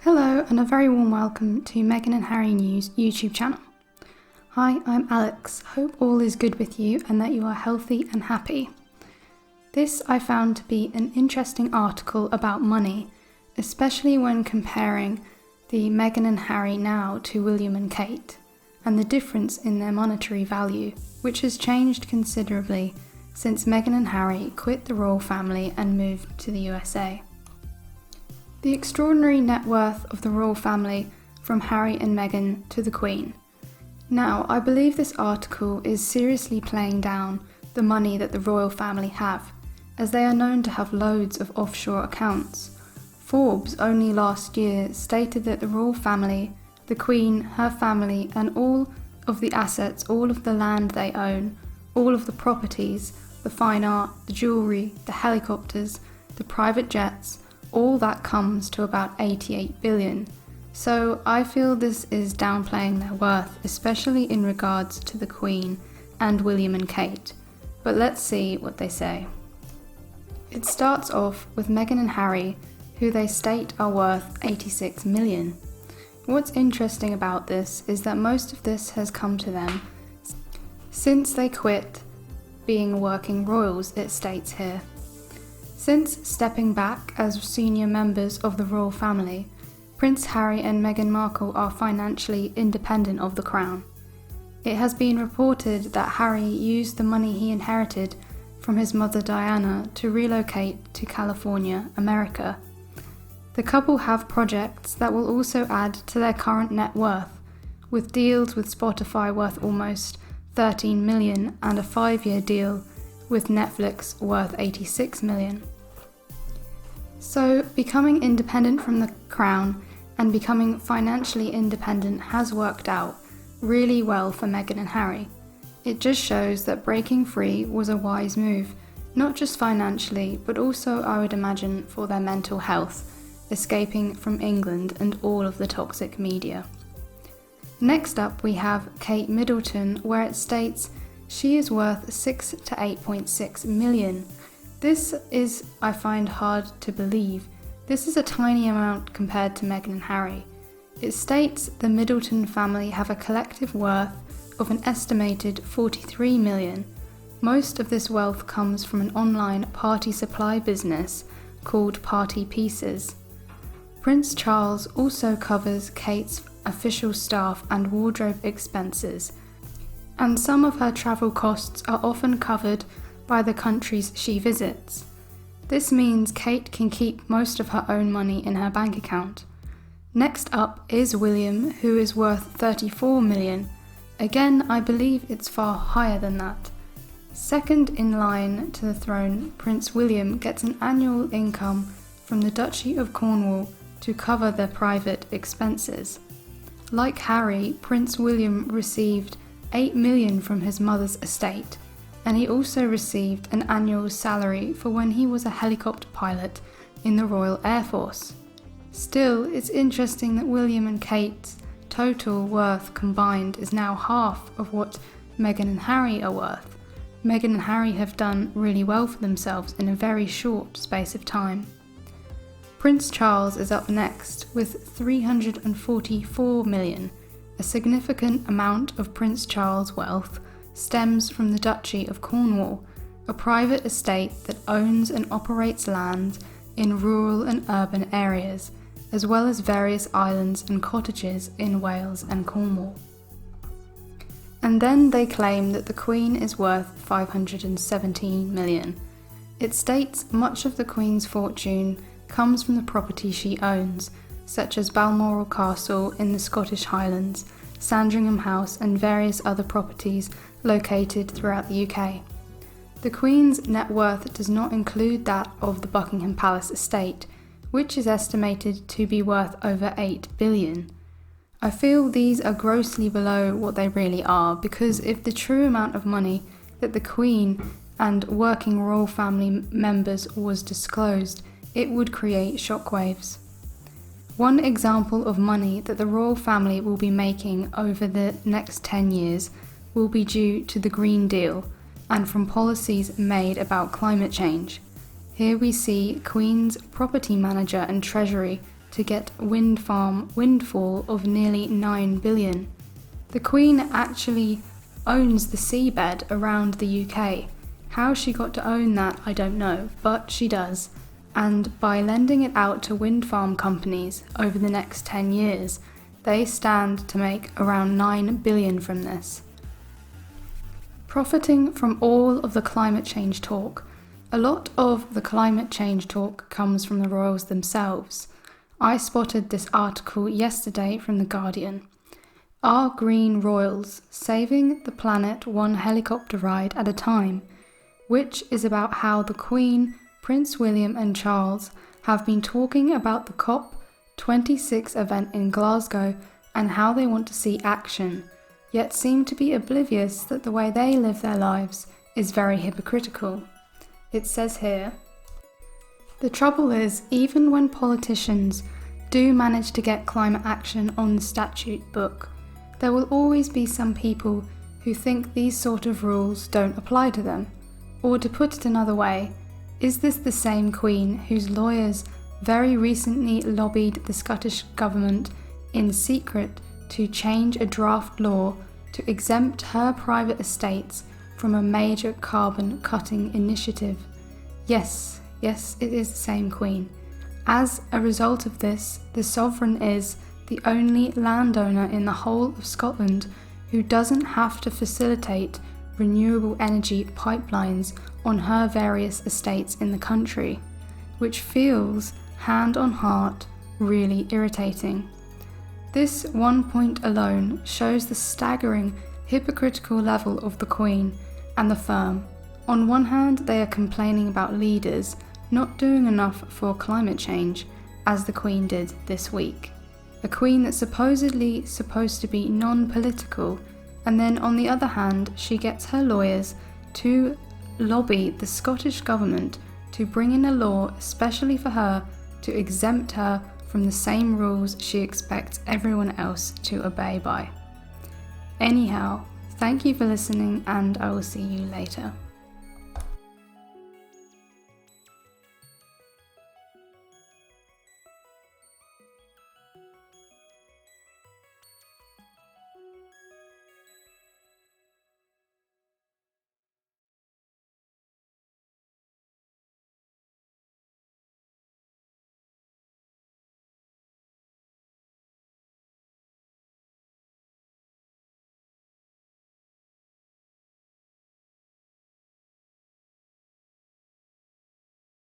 Hello and a very warm welcome to Meghan and Harry News YouTube channel. Hi, I'm Alex. Hope all is good with you and that you are healthy and happy. This I found to be an interesting article about money, especially when comparing the Meghan and Harry now to William and Kate, and the difference in their monetary value, which has changed considerably since Meghan and Harry quit the royal family and moved to the USA. The extraordinary net worth of the royal family from Harry and Meghan to the Queen. Now, I believe this article is seriously playing down the money that the royal family have, as they are known to have loads of offshore accounts. Forbes only last year stated that the royal family, the Queen, her family, and all of the assets, all of the land they own, all of the properties, the fine art, the jewellery, the helicopters, the private jets, all that comes to about 88 billion. So I feel this is downplaying their worth, especially in regards to the Queen and William and Kate. But let's see what they say. It starts off with Meghan and Harry, who they state are worth 86 million. What's interesting about this is that most of this has come to them since they quit being working royals, it states here. Since stepping back as senior members of the royal family, Prince Harry and Meghan Markle are financially independent of the crown. It has been reported that Harry used the money he inherited from his mother Diana to relocate to California, America. The couple have projects that will also add to their current net worth, with deals with Spotify worth almost 13 million and a 5-year deal with Netflix worth 86 million. So, becoming independent from the crown and becoming financially independent has worked out really well for Meghan and Harry. It just shows that breaking free was a wise move, not just financially, but also, I would imagine, for their mental health, escaping from England and all of the toxic media. Next up, we have Kate Middleton, where it states she is worth 6 to 8.6 million. This is, I find, hard to believe. This is a tiny amount compared to Meghan and Harry. It states the Middleton family have a collective worth of an estimated 43 million. Most of this wealth comes from an online party supply business called Party Pieces. Prince Charles also covers Kate's official staff and wardrobe expenses, and some of her travel costs are often covered by the countries she visits. This means Kate can keep most of her own money in her bank account. Next up is William, who is worth 34 million. Again, I believe it's far higher than that. Second in line to the throne, Prince William gets an annual income from the Duchy of Cornwall to cover their private expenses. Like Harry, Prince William received 8 million from his mother's estate, and he also received an annual salary for when he was a helicopter pilot in the Royal Air Force. Still, it's interesting that William and Kate's total worth combined is now half of what Meghan and Harry are worth. Meghan and Harry have done really well for themselves in a very short space of time. Prince Charles is up next with 344 million. A significant amount of Prince Charles' wealth stems from the Duchy of Cornwall, a private estate that owns and operates land in rural and urban areas, as well as various islands and cottages in Wales and Cornwall. And then they claim that the Queen is worth 517 million. It states much of the Queen's fortune comes from the property she owns, such as Balmoral Castle in the Scottish Highlands, Sandringham House, and various other properties located throughout the UK. The Queen's net worth does not include that of the Buckingham Palace estate, which is estimated to be worth over 8 billion. I feel these are grossly below what they really are, because if the true amount of money that the Queen and working royal family members was disclosed, it would create shockwaves. One example of money that the royal family will be making over the next 10 years will be due to the Green Deal and from policies made about climate change. Here we see Queen's property manager and treasury to get wind farm windfall of nearly 9 billion. The Queen actually owns the seabed around the UK. How she got to own that, I don't know, but she does. And by lending it out to wind farm companies over the next 10 years, they stand to make around 9 billion from this. Profiting from all of the climate change talk, a lot of the climate change talk comes from the royals themselves. I spotted this article yesterday from The Guardian. Are green royals saving the planet one helicopter ride at a time? Which is about how the Queen, Prince William and Charles have been talking about the COP26 event in Glasgow and how they want to see action, yet seem to be oblivious that the way they live their lives is very hypocritical. It says here, the trouble is, even when politicians do manage to get climate action on the statute book, there will always be some people who think these sort of rules don't apply to them. Or to put it another way, is this the same Queen whose lawyers very recently lobbied the Scottish Government in secret to change a draft law to exempt her private estates from a major carbon cutting initiative? Yes, it is the same Queen. As a result of this, the Sovereign is the only landowner in the whole of Scotland who doesn't have to facilitate renewable energy pipelines on her various estates in the country, which feels, hand on heart, really irritating. This one point alone shows the staggering hypocritical level of the Queen and the firm. On one hand, they are complaining about leaders not doing enough for climate change, as the Queen did this week. A Queen that's supposedly supposed to be non-political, and then on the other hand, she gets her lawyers to lobby the Scottish Government to bring in a law especially for her to exempt her from the same rules she expects everyone else to obey by. Anyhow, thank you for listening, and I will see you later.